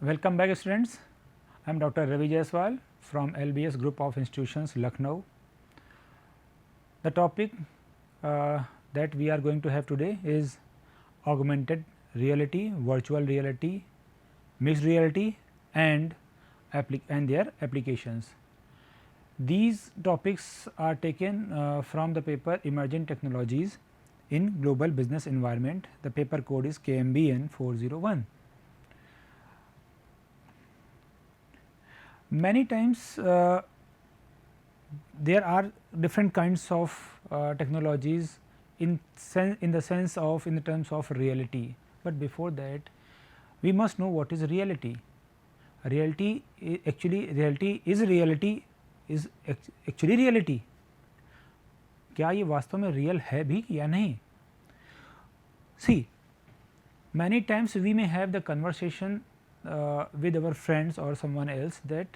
Welcome back students. I am Dr. Ravi Jaiswal from LBS Group of Institutions, Lucknow. The topic that we are going to have today is augmented reality, virtual reality, mixed reality and their applications. These topics are taken from the paper Emerging Technologies in Global Business Environment. The paper code is KMBN 401. Many times there are different kinds of technologies in the terms of reality, but before that we must know what is reality. Reality is actually reality. क्या ये वास्तव में real है भी या नहीं? See, many times we may have the conversation with our friends or someone else that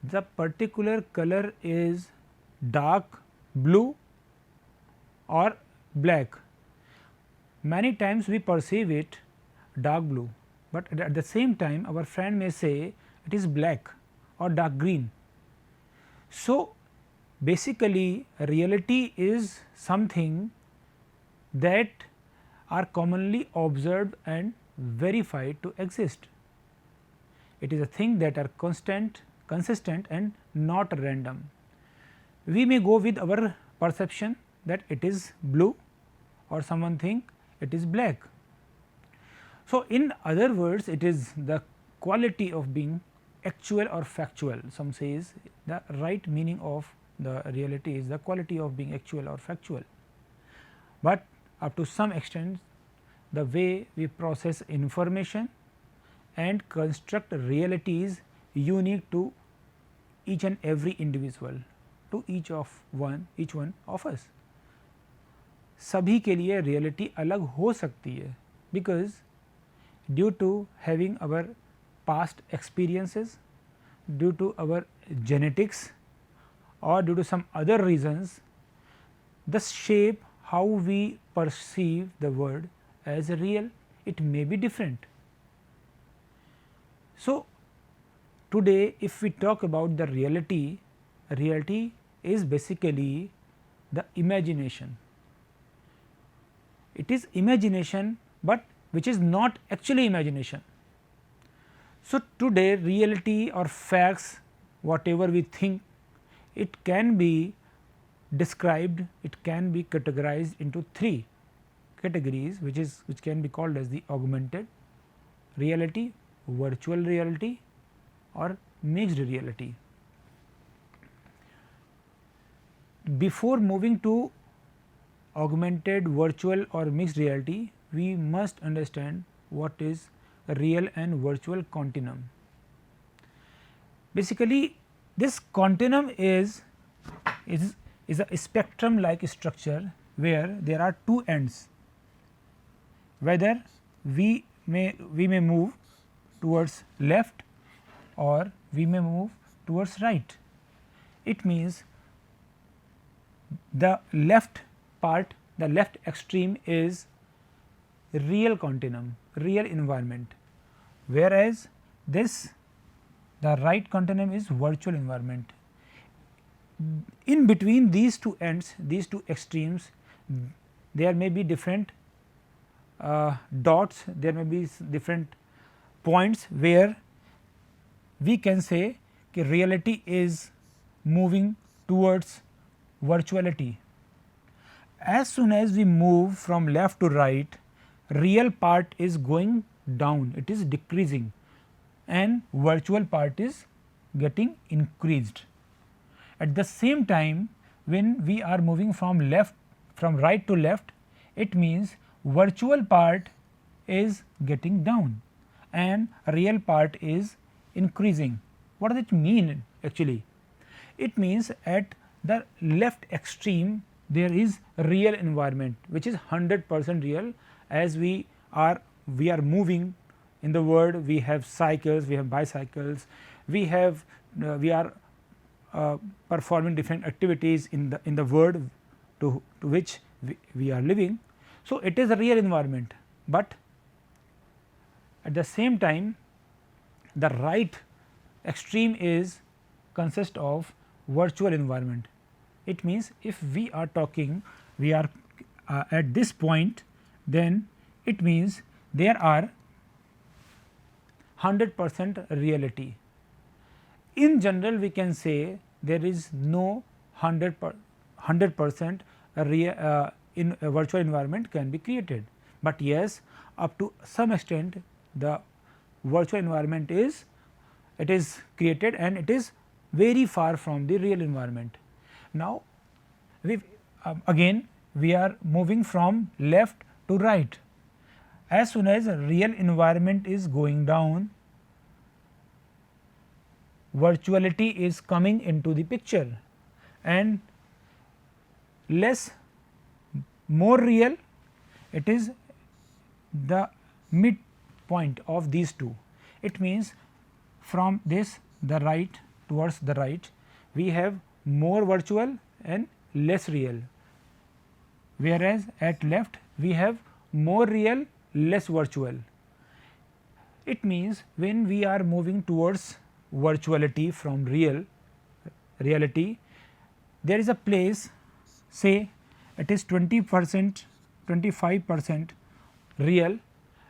the particular color is dark blue or black. Many times we perceive it dark blue, but at the same time our friend may say it is black or dark green. So, basically reality is something that are commonly observed and verified to exist. It is a thing that are consistent and not random. We may go with our perception that it is blue or someone think it is black. So, in other words, it is the quality of being actual or factual. Some says the right meaning of the reality is the quality of being actual or factual, but up to some extent the way we process information and construct reality is unique to each and every individual, to each one of us. सभी के लिए reality अलग हो सकती है, because due to having our past experiences, due to our genetics or due to some other reasons, the shape how we perceive the world as real, it may be different. So, today if we talk about the reality, reality is basically the imagination. It is imagination, but which is not actually imagination. So, today reality or facts, whatever we think, it can be described, it can be categorized into three categories, which can be called as the augmented reality, virtual reality or mixed reality. Before moving to augmented, virtual or mixed reality, we must understand what is a real and virtual continuum. Basically, this continuum is a spectrum like structure where there are two ends, whether we may move towards left or we may move towards right. It means the left part, the left extreme is real continuum, real environment, whereas this the right continuum is virtual environment. In between these two ends, these two extremes, there may be different dots, there may be different points where we can say that reality is moving towards virtuality. As soon as we move from left to right, real part is going down, it is decreasing, and virtual part is getting increased. At the same time, when we are moving from right to left, it means virtual part is getting down and real part is increasing. What does it mean actually? It means at the left extreme there is real environment which is 100% real. As we are moving in the world, we have cycles, we have bicycles, we are performing different activities in the world to which we are living. So, it is a real environment, but at the same time the right extreme is consist of virtual environment. It means if we are talking, we are at this point, then it means there are 100% reality. In general, we can say there is no 100% in a virtual environment can be created, but yes, up to some extent the virtual environment is created and it is very far from the real environment. Now, we again we are moving from left to right. As soon as a real environment is going down, virtuality is coming into the picture, and more real, it is the midpoint of these two. It means from this the right towards the right, we have more virtual and less real, whereas at left we have more real, less virtual. It means when we are moving towards virtuality from reality, there is a place, say it is 20%, 25% real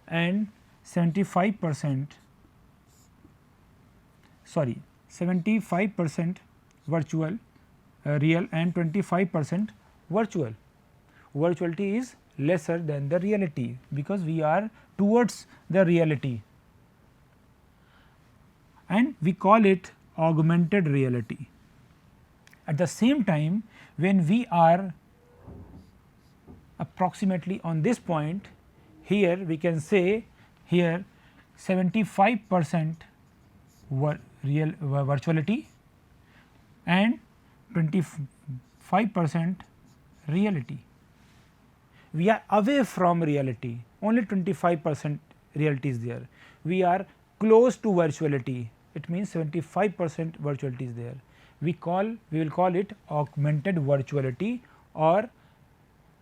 and 75% 75% virtual, real and 25% virtual. Virtuality is lesser than the reality, because we are towards the reality, and we call it augmented reality. At the same time, when we are approximately on this point, here we can say here 75% real virtuality and 25% reality. We are away from reality, only 25% reality is there. We are close to virtuality, it means 75% virtuality is there. We will call it augmented virtuality or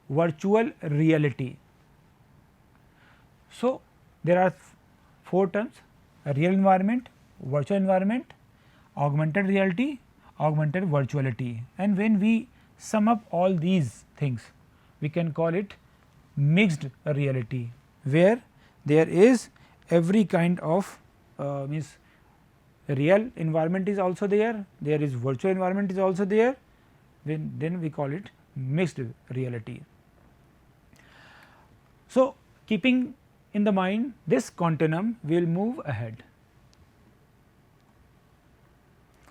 virtual reality. So, there are 4 terms: a real environment, virtual environment, augmented reality, augmented virtuality, and when we sum up all these things, we can call it mixed reality, where there is every kind of means real environment is also there, there is virtual environment is also there, then we call it mixed reality. So, keeping in the mind this continuum, we will move ahead.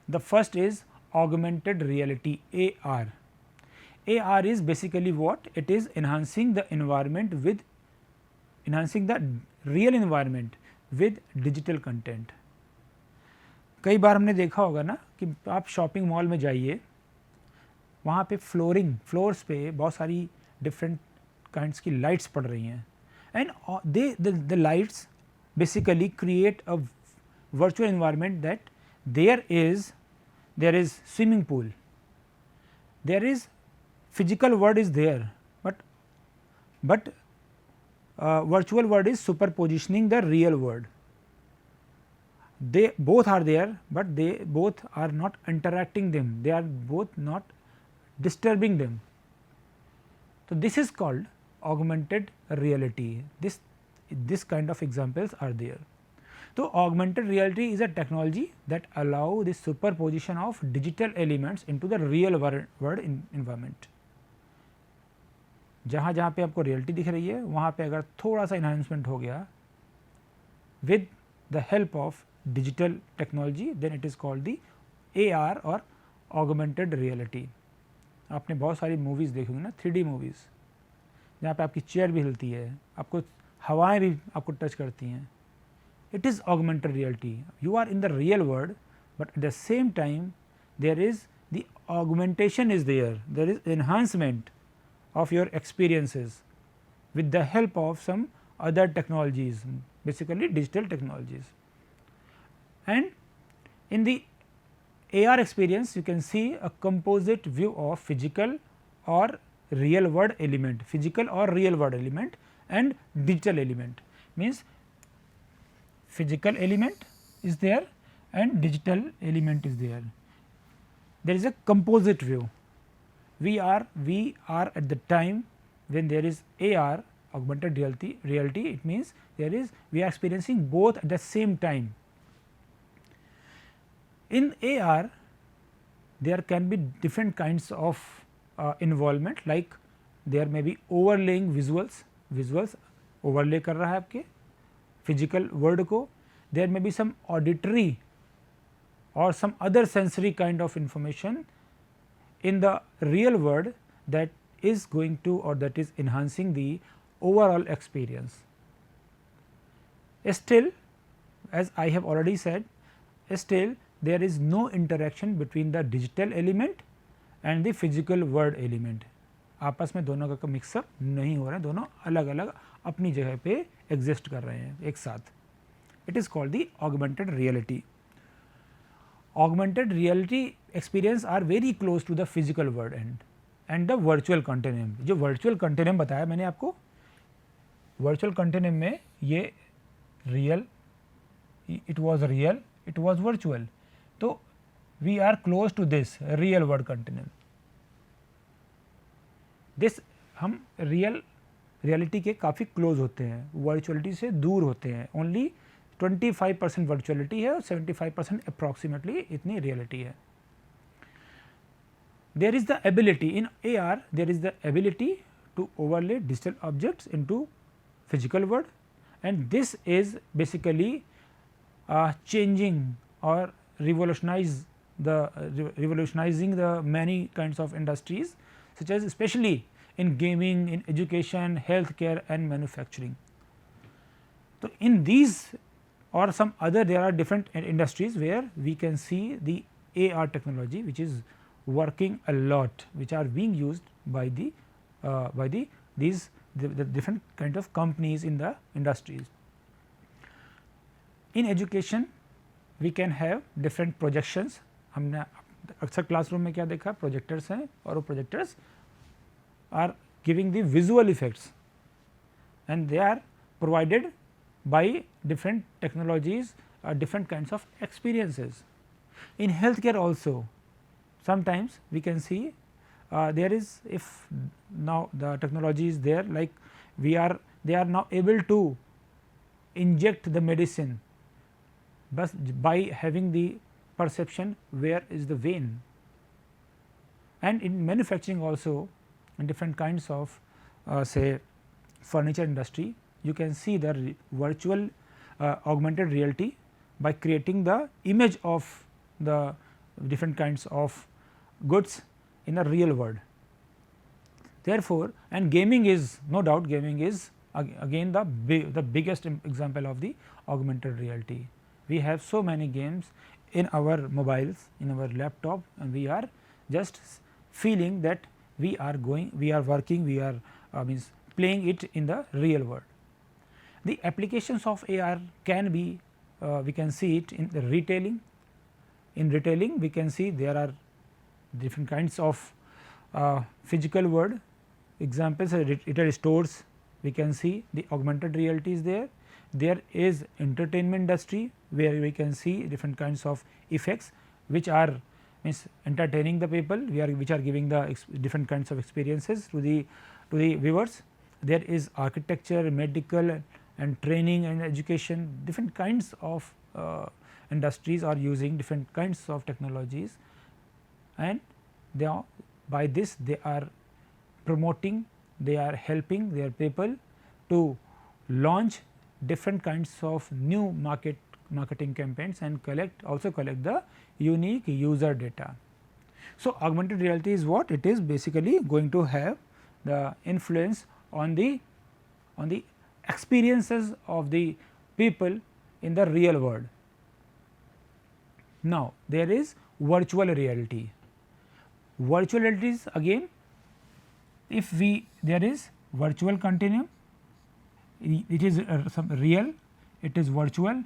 The first is augmented reality, AR. AR is basically what? It is enhancing the environment with enhancing the real environment with digital content. कई बार हमने देखा होगा ना कि आप shopping mall में जाइए, वहाँ पे फ्लोर्स पे बहुत सारी डिफरेंट काइंड्स की लाइट्स पड़ रही हैं, and the lights basically create a virtual environment that there is swimming pool, there is physical world is there, but virtual world is superpositioning the real world. They both are there, but they both are not interacting them, they are both not disturbing them. So, this is called augmented reality. This kind of examples are there. So, augmented reality is a technology that allow the superposition of digital elements into the real world environment. जहाँ जहाँ पे आपको reality दिख रही है, वहाँ पे अगर थोड़ा सा इन्हांसमेंट हो गया with the help of digital technology, then it is called the AR और ऑगमेंटेड रियलिटी. आपने बहुत सारी मूवीज़ देखी होंगी ना, 3D मूवीज़, जहाँ पे आपकी चेयर भी हिलती है, आपको हवाएं भी आपको टच करती हैं. It is augmented reality. You are in the real world, but at the same time there is the augmentation is there is enhancement of your experiences with the help of some other technologies, basically digital technologies. And in the AR experience, you can see a composite view of physical or real world element, and digital element. Means physical element is there and digital element is there. There is a composite view. We are at the time when there is AR, augmented reality, it means there is we are experiencing both at the same time. In AR there can be different kinds of involvement, like there may be overlaying visuals overlay कर रहा है आपके physical word को, there may be some auditory or some other sensory kind of information in the real world that is going to or that is enhancing the overall experience. Still, as I have already said, still there is no interaction between the digital element and the physical world element. आपस में दोनों का mix up नहीं हो रहा है, दोनों अलग अलग अपनी जगह पे एग्जिस्ट कर रहे हैं एक साथ. It is called the augmented reality. Augmented reality experience are very close to the physical world and the virtual continuum. जो virtual continuum बताया मैंने आपको, virtual continuum में ये real, it was real, it was virtual. तो we are close to this real world continuum. This हम reality के काफ़ी close होते हैं, virtuality से दूर होते हैं. Only 25% virtuality है और 75% approximately इतनी reality है. There is the ability in AR, there is the ability to overlay digital objects into physical world, and this is basically changing or revolutionizing the many kinds of industries, such as especially in gaming, in education, healthcare and manufacturing. So, in these or some other there are different industries where we can see the AR technology which is working a lot, which are being used by the different kind of companies in the industries. In education we can have different projections. हमने अक्सर classroom में क्या देखा, projectors हैं और वो projectors are giving the visual effects and they are provided by different technologies or different kinds of experiences. In healthcare also sometimes we can see there is, if now the technology is there, like they are now able to inject the medicine but by having the perception where is the vein. And in manufacturing also, in different kinds of say furniture industry, you can see the virtual augmented reality by creating the image of the different kinds of goods in the real world. Therefore, and gaming is no doubt, gaming is again the biggest example of the augmented reality. We have so many games in our mobiles, in our laptop, and we are just feeling that we are working, we are means playing it in the real world. The applications of AR can be we can see it in the retailing. In retailing we can see there are different kinds of physical world examples. Retail stores we can see the augmented reality is there. There is entertainment industry where we can see different kinds of effects which are means entertaining the people, which are giving the different kinds of experiences to the viewers. There is architecture, medical and training and education, different kinds of industries are using different kinds of technologies, and they are, by this they are promoting, they are helping their people to launch different kinds of new marketing campaigns and also collect the unique user data. So, augmented reality is what it is basically going to have the influence on the experiences of the people in the real world. Now, there is virtual reality. Virtual reality is again, if there is virtual continuum, it is some real, it is virtual,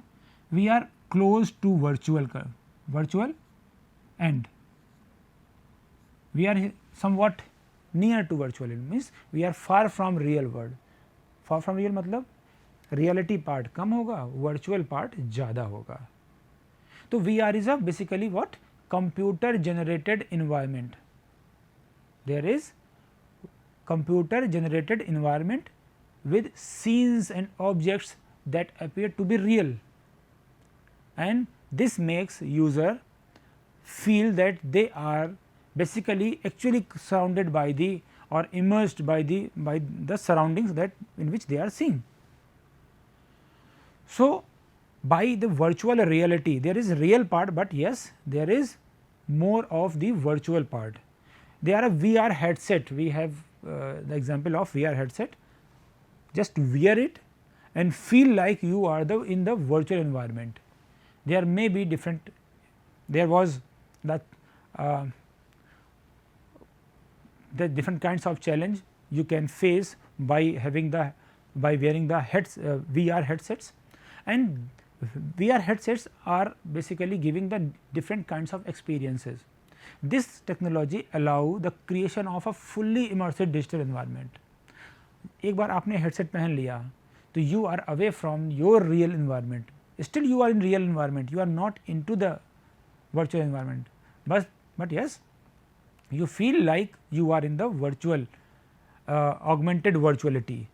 we are close to virtual and we are somewhat near to virtual, means we are far from real world. Far from real मतलब reality part कम होगा, virtual part ज़्यादा होगा. So, VR is a basically what? Computer generated environment. There is computer generated environment with scenes and objects that appear to be real, and this makes user feel that they are basically actually surrounded by the or immersed by the surroundings that in which they are seeing. So, by the virtual reality there is real part, but yes, there is more of the virtual part. They are a VR headset. We have the example of VR headset. Just wear it and feel like you are in the virtual environment. There may be different. There was that the different kinds of challenge you can face by having the wearing the VR headsets, and VR headsets are basically giving the different kinds of experiences. This technology allow the creation of a fully immersive digital environment. एक बार आपने headset पहन लिया तो you are away from your real environment. Still you are in real environment. You are not into the virtual environment. But yes, you feel like you are in the virtual augmented virtuality.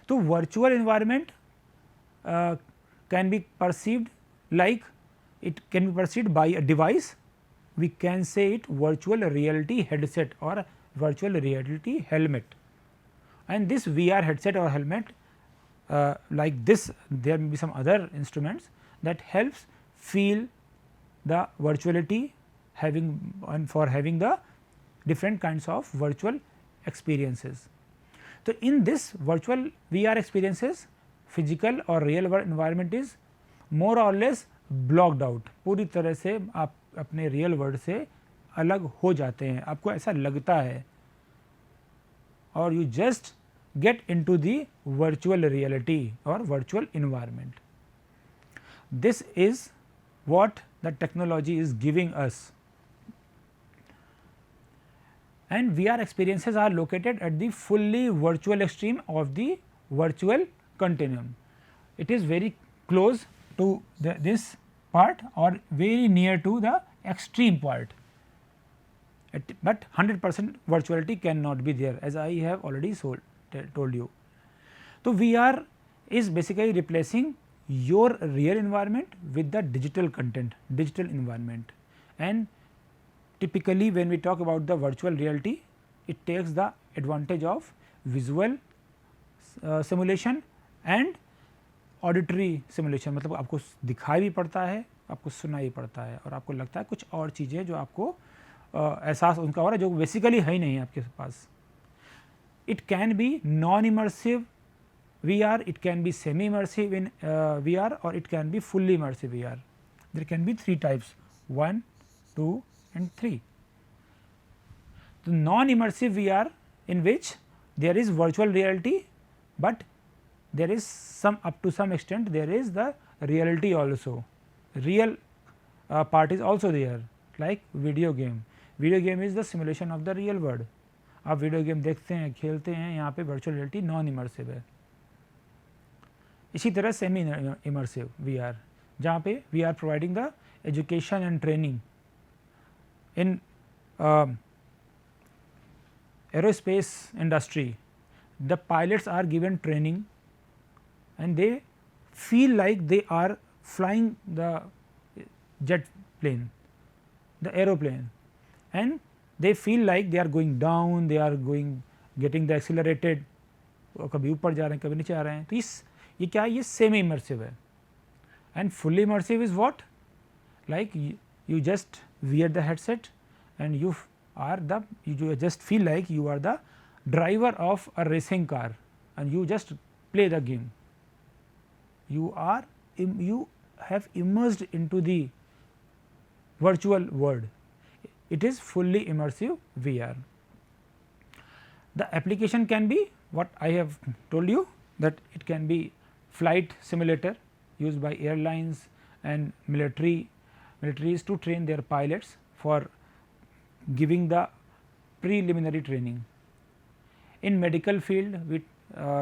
So, virtual environment can be perceived like it can be perceived by a device. We can say it virtual reality headset or virtual reality helmet, and this VR headset or helmet like this, there may be some other instruments that helps feel the virtuality having and for having the different kinds of virtual experiences. So, in this virtual VR experiences, physical or real world environment is more or less blocked out. पूरी तरह से आप अपने real world से अलग हो जाते हैं, आपको ऐसा लगता है, और you just get into the virtual reality or virtual environment. This is what the technology is giving us, and VR experiences are located at the fully virtual extreme of the virtual continuum. It is very close to this part or very near to the extreme part, but 100% virtuality cannot be there, as I have already told you. So, VR is basically replacing your real environment with the digital content, digital environment, and typically when we talk about the virtual reality, it takes the advantage of visual simulation and auditory simulation. मतलब आपको दिखाई भी पड़ता है, आपको सुनाई पड़ता है, और आपको लगता है कुछ और चीज़ें जो आपको एहसास उनका हो रहा है जो बेसिकली है ही नहीं आपके पास. It can be non immersive VR, it can be semi immersive in VR, or it can be fully immersive VR. There can be 3 types, 1, 2 and 3. The non immersive VR, in which there is virtual reality, but there is some up to some extent there is the reality also, real part is also there, like video game. Video game is the simulation of the real world. आप video game देखते हैं, खेलते हैं, यहाँ पे virtual reality non immersive है. इसी तरह सेमी इमर्सिव VR, जहाँ पे we are providing the education and training. In aerospace industry, the pilots are given training and they feel like they are flying the jet plane, the aeroplane, and they feel like they are going down, they are going getting the accelerated, कभी ऊपर जा रहे हैं, कभी नीचे आ रहे हैं. तो ये क्या है, ये सेमी इमर्सिव है. And fully immersive is what, like you just wear the headset and you just feel like you are the driver of a racing car and you just play the game. You have immersed into the virtual world. It is fully immersive VR. The application can be what I have told you, that it can be flight simulator used by airlines and militaries to train their pilots for giving the preliminary training. In medical field,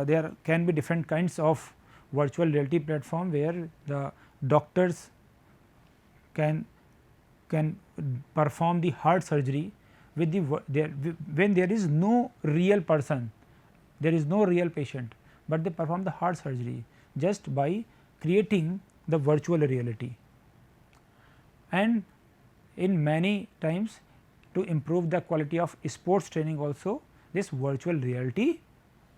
there can be different kinds of virtual reality platform where the doctors can perform the heart surgery with when there is no real person, there is no real patient, but they perform the heart surgery just by creating the virtual reality. And in many times to improve the quality of sports training also this virtual reality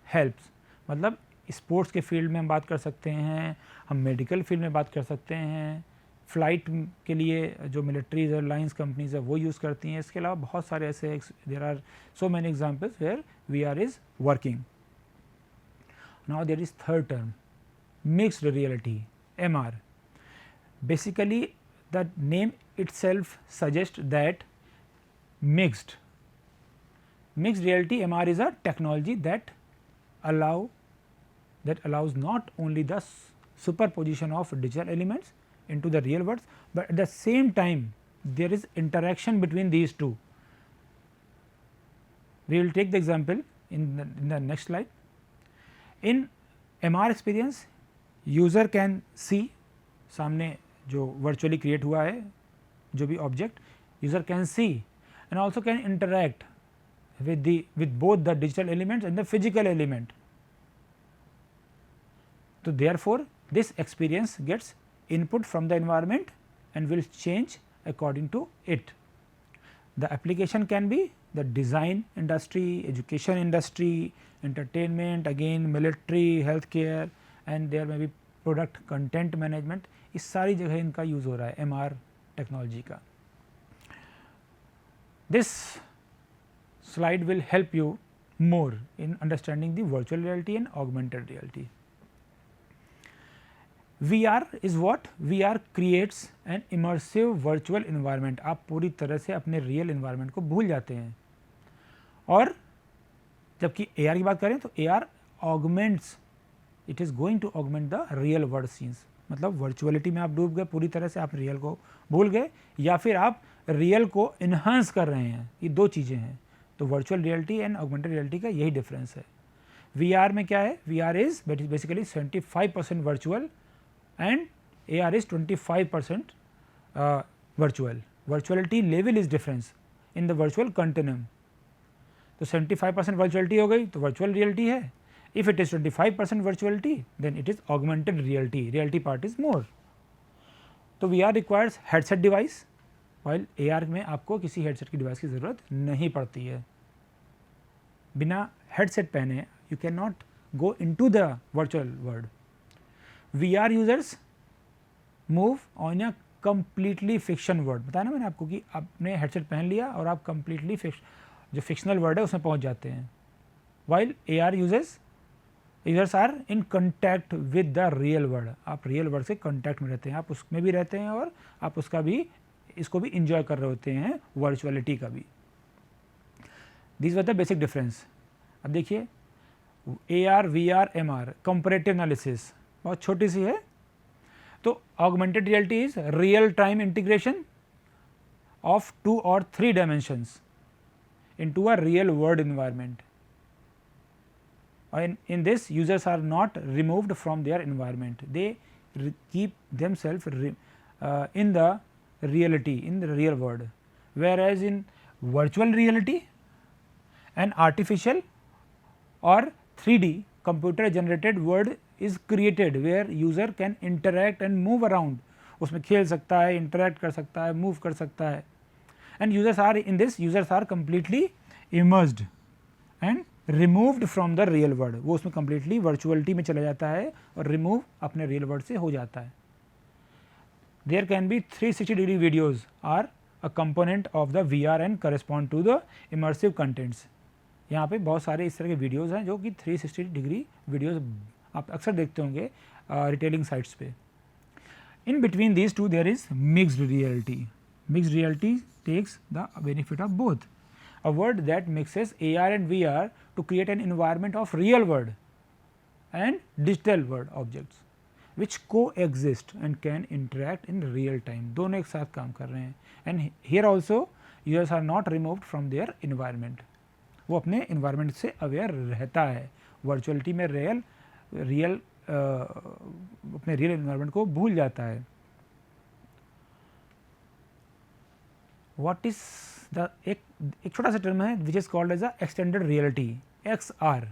helps. मतलब sports के field में हम बात कर सकते हैं, हम medical field में बात कर सकते हैं, फ्लाइट के लिए जो मिलिट्रीज और एयरलाइंस कंपनीज है वो यूज़ करती हैं. इसके अलावा बहुत सारे ऐसे there are so many examples where VR is working. Now there is third term mixed reality MR. Basically the name itself suggests that mixed reality MR is a technology that allows not only the superposition of digital elements into the real world, but at the same time there is interaction between these two. We will take the example in the next slide. In MR experience user can see सामने जो virtually create हुआ है जो भी object user can see and also can interact with both the digital elements and the physical element. So therefore this experience gets input from the environment and will change according to it. The application can be the design industry, education industry, entertainment, again military, healthcare, and there may be product content management. इस सारी जगह इनका use हो रहा है MR technology का. This slide will help you more in understanding the virtual reality and augmented reality. VR is what? VR creates an immersive virtual environment. आप पूरी तरह से अपने रियल environment को भूल जाते हैं. और जबकि AR की बात करें तो AR augments, it is going to augment the real world scenes. मतलब वर्चुअलिटी में आप डूब गए पूरी तरह से, आप रियल को भूल गए या फिर आप रियल को इन्हांस कर रहे हैं. ये दो चीज़ें हैं. तो virtual reality and augmented reality का यही डिफरेंस है. VR में क्या है? VR is basically 75% virtual and AR is 25% virtual. Virtuality level is difference in the virtual continuum. तो 75% virtuality हो गई तो virtual reality है. If it is 25% virtuality then it is augmented reality. Reality part is more. तो VR requires headset device while AR में आपको किसी headset की device की ज़रूरत नहीं पड़ती है. बिना headset पहने you cannot go into the virtual world. VR users move on a completely fiction world. बताया ना मैंने आपको कि आपने हेडसेट पहन लिया और आप completely जो फिक्शनल वर्ल्ड है उसमें पहुंच जाते हैं. While AR users are in contact with the real world. आप रियल वर्ल्ड से contact में रहते हैं, आप उसमें भी रहते हैं और आप उसका भी इसको भी enjoy कर रहे होते हैं वर्चुअलिटी का भी. These were the basic difference. अब देखिए AR, VR, MR comparative analysis बहुत छोटी सी है. तो augmented reality is real time integration of 2 or 3 dimensions into a real world environment. In this users are not removed from their environment, they keep themselves in the reality, in the real world, whereas in virtual reality an artificial or 3D computer generated world is created where user can interact and move around. उसमें खेल सकता है, interact कर सकता है, move कर सकता है, and users are in this users are completely immersed and removed from the real world. वो उसमें completely virtuality में चला जाता है और remove अपने real world से हो जाता है. There can be 360-degree videos are a component of the VR and correspond to the immersive contents. यहाँ पे बहुत सारे इस तरह के वीडियोज़ हैं जो कि 360 डिग्री वीडियोज़ आप अक्सर देखते होंगे रिटेलिंग साइट्स पे. In between these two there is mixed reality. Mixed reality takes the benefit of both. A world that mixes AR and VR to create an environment of real world and digital world objects which coexist and can interact in real time. दोनों एक साथ काम कर रहे हैं. And here also users are not removed from their environment. वो अपने environment से अवेयर रहता है. वर्चुअलिटी में अपने रियल इन्वायरमेंट को भूल जाता है. what is the एक छोटा सा term है which is called as a extended reality XR.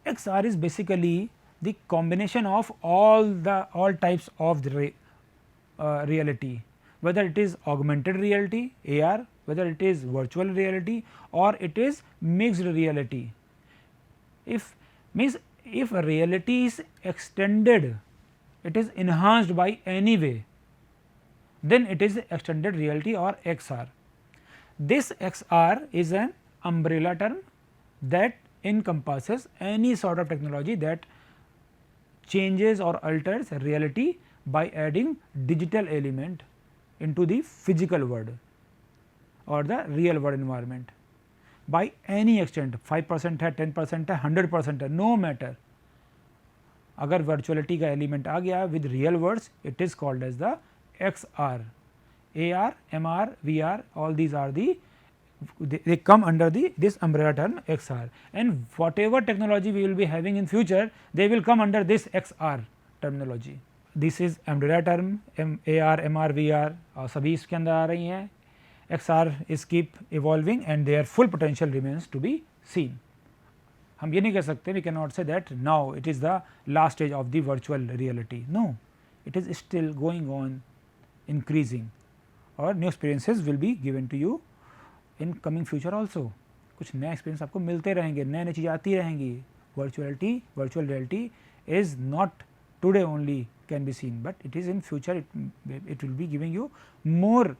XR is basically the combination of all types of the reality, whether it is augmented reality AR, whether it is virtual reality or it is mixed reality. If means if a reality is extended, it is enhanced by any way, then it is extended reality or XR. This XR is an umbrella term that encompasses any sort of technology that changes or alters reality by adding digital element into the physical world or the real world environment by any extent, 5% है, 10% है, 100% है, no matter. अगर virtuality का element आ गया with real words, it is called as the XR. AR, MR, VR, all these are they come under this umbrella term XR, and whatever technology we will be having in future, they will come under this XR terminology. This is umbrella term AR, MR, VR सभी इसके अंदर आ रही हैं. XR is keep evolving and their full potential remains to be seen. हम ये नहीं कह सकते, we cannot say that now it is the last stage of the virtual reality. No, it is still going on increasing, or new experiences will be given to you in coming future also. कुछ नया experience आपको मिलते रहेंगे, नए नई चीज़ें आती रहेंगी. Virtual reality is not today only can be seen, but it is in future it will be giving you more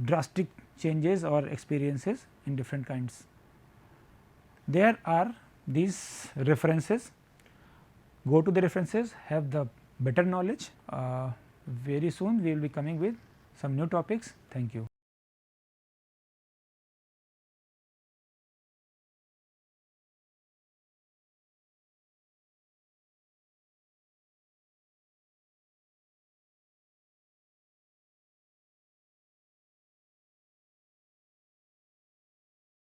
drastic changes or experiences in different kinds. There are these references, go to the references, have the better knowledge. Very soon we will be coming with some new topics. Thank you.